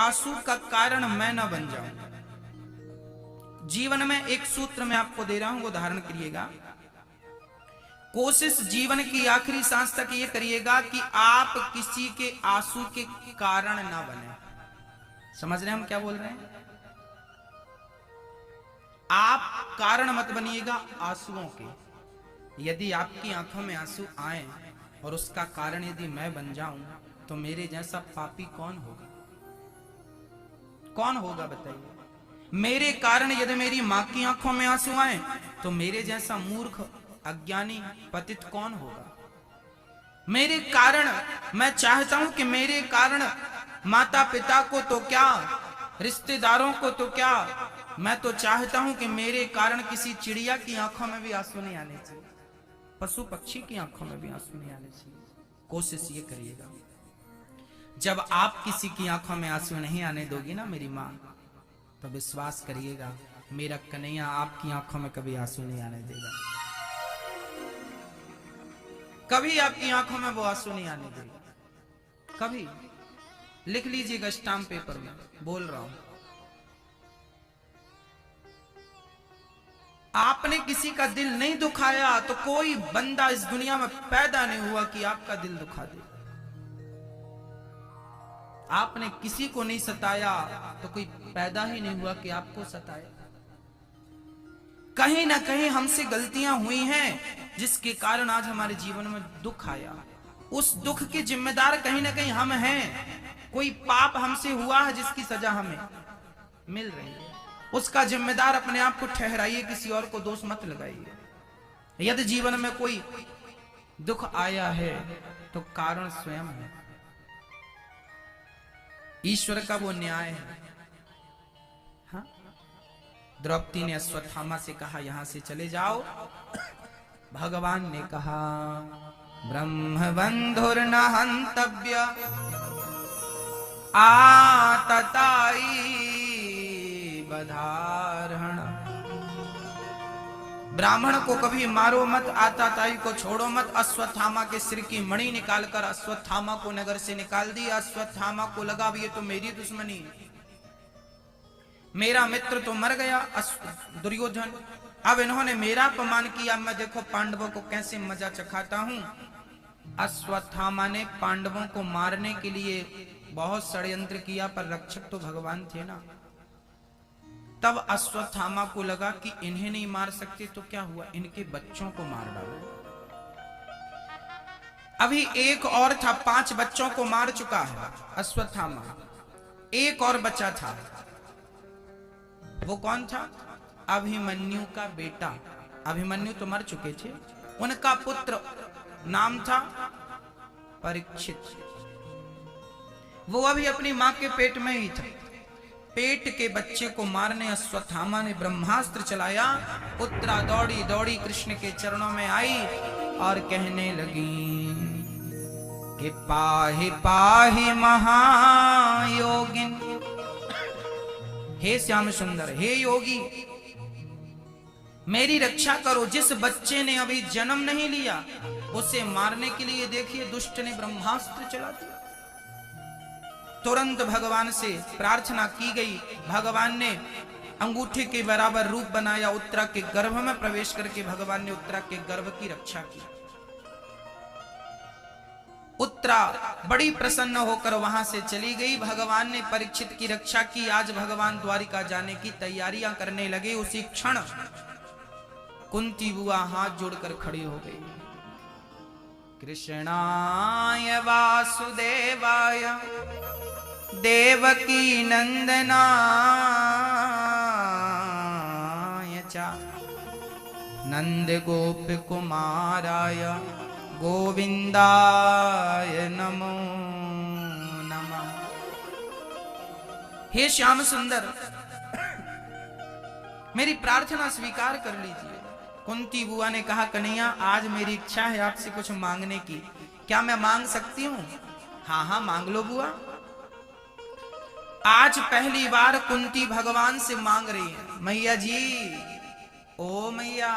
आंसू का कारण मैं ना बन जाऊं। जीवन में एक सूत्र मैं आपको दे रहा हूं, वो धारण करिएगा। कोशिश जीवन की आखिरी सांस तक ये करिएगा कि आप किसी के आंसू के कारण ना बने। समझ रहे हैं हम क्या बोल रहे हैं? आप कारण मत बनिएगा आंसुओं के। यदि आपकी आंखों में आंसू आए और उसका कारण यदि मैं बन जाऊं, तो मेरे जैसा पापी कौन होगा? कौन होगा बताइए? मेरे कारण यदि मेरी मां की आंखों में आंसू आए, तो मेरे जैसा मूर्ख अज्ञानी पतित कौन होगा? मेरे कारण, मैं चाहता हूं कि मेरे कारण माता पिता को तो क्या, रिश्तेदारों को तो क्या, मैं तो चाहता हूं कि मेरे कारण किसी चिड़िया की आंखों में भी आंसू नहीं आने चाहिए, पशु पक्षी की आंखों में भी आंसू नहीं आने चाहिए। कोशिश ये करिएगा, जब आप किसी की आंखों में आंसू नहीं आने दोगी ना मेरी मां, तो विश्वास करिएगा मेरा कन्हैया आपकी आंखों में कभी आंसू नहीं आने देगा। कभी आपकी आंखों में वो आंसू नहीं आने देगा, कभी। लिख लीजिएगा स्टाम्प पेपर में, बोल रहा हूं। आपने किसी का दिल नहीं दुखाया तो कोई बंदा इस दुनिया में पैदा नहीं हुआ कि आपका दिल दुखा दे। आपने किसी को नहीं सताया तो कोई पैदा ही नहीं हुआ कि आपको सताए। कहीं ना कहीं हमसे गलतियां हुई हैं जिसके कारण आज हमारे जीवन में दुख आया। उस दुख के जिम्मेदार कहीं ना कहीं हम हैं। कोई पाप हमसे हुआ है जिसकी सजा हमें मिल रही है, उसका जिम्मेदार अपने आप को ठहराइए, किसी और को दोष मत लगाइए। यदि जीवन में कोई दुख आया है तो कारण स्वयं है, ईश्वर का वो न्याय है। हाँ? द्रौपदी ने अश्वत्थामा से कहा यहां से चले जाओ। भगवान ने कहा ब्रह्म बंधुर न हंतव्य आतताई बधारण। ब्राह्मण को कभी मारो मत, आताताई को छोड़ो मत। अश्वत्थामा के सिर की मणि निकालकर अश्वत्थामा को नगर से निकाल दिया। अश्वत्थामा को लगा ये तो मेरी दुश्मनी, मेरा मित्र तो मर गया दुर्योधन, अब इन्होंने मेरा अपमान किया, मैं देखो पांडवों को कैसे मजा चखाता हूं। अश्वत्थामा ने पांडवों को मारने के लिए बहुत षड्यंत्र किया, पर रक्षक तो भगवान थे ना। तब अश्वत्थामा को लगा कि इन्हें नहीं मार सकते तो क्या हुआ, इनके बच्चों को मार डालो। अभी एक और था, 5 बच्चों को मार चुका है अश्वत्थामा, एक और बचा था। वो कौन था? अभिमन्यु का बेटा। अभिमन्यु तो मर चुके थे, उनका पुत्र नाम था परीक्षित। वो अभी अपनी मां के पेट में ही था। पेट के बच्चे को मारने अश्वत्थामा ने ब्रह्मास्त्र चलाया। उत्तरा दौड़ी दौड़ी कृष्ण के चरणों में आई और कहने लगी कि पाहि पाहि महायोगिन, हे श्याम सुंदर, हे योगी, मेरी रक्षा करो। जिस बच्चे ने अभी जन्म नहीं लिया उसे मारने के लिए देखिए दुष्ट ने ब्रह्मास्त्र चला दिया। तुरंत भगवान से प्रार्थना की गई। भगवान ने अंगूठे के बराबर रूप बनाया, उत्तरा के गर्भ में प्रवेश करके भगवान ने उत्तरा के गर्भ की रक्षा की। उत्तरा बड़ी प्रसन्न होकर वहां से चली गई। भगवान ने परीक्षित की रक्षा की। आज भगवान द्वारिका जाने की तैयारियां करने लगे। उसी क्षण कुंती बुआ हाथ जोड़कर खड़ी हो गई। कृष्णाय वासुदेवाय देवकी नंदनाय च नंद गोप कुमाराय गोविंदाय नमो नमः। हे श्याम सुंदर, मेरी प्रार्थना स्वीकार कर लीजिए। कुंती बुआ ने कहा कन्हैया, आज मेरी इच्छा है आपसे कुछ मांगने की, क्या मैं मांग सकती हूँ? हाँ हाँ मांग लो बुआ। आज पहली बार कुंती भगवान से मांग रही है, मैया जी, ओ मैया,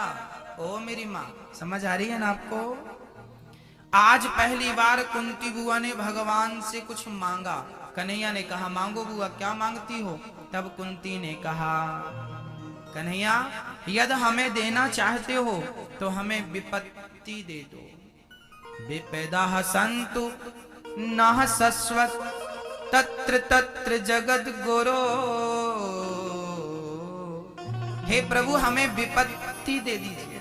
ओ मेरी मां। समझ आ रही है ना आपको? आज पहली बार कुंती बुआ ने भगवान से कुछ मांगा। कन्हैया ने कहा मांगो बुआ, क्या मांगती हो? तब कुंती ने कहा कन्हैया यदि हमें देना चाहते हो तो हमें विपत्ति दे दो। विपदा संतु नः सस्वत तत्र तत्र जगत गुरो। हे प्रभु हमें विपत्ति दे दीजिए।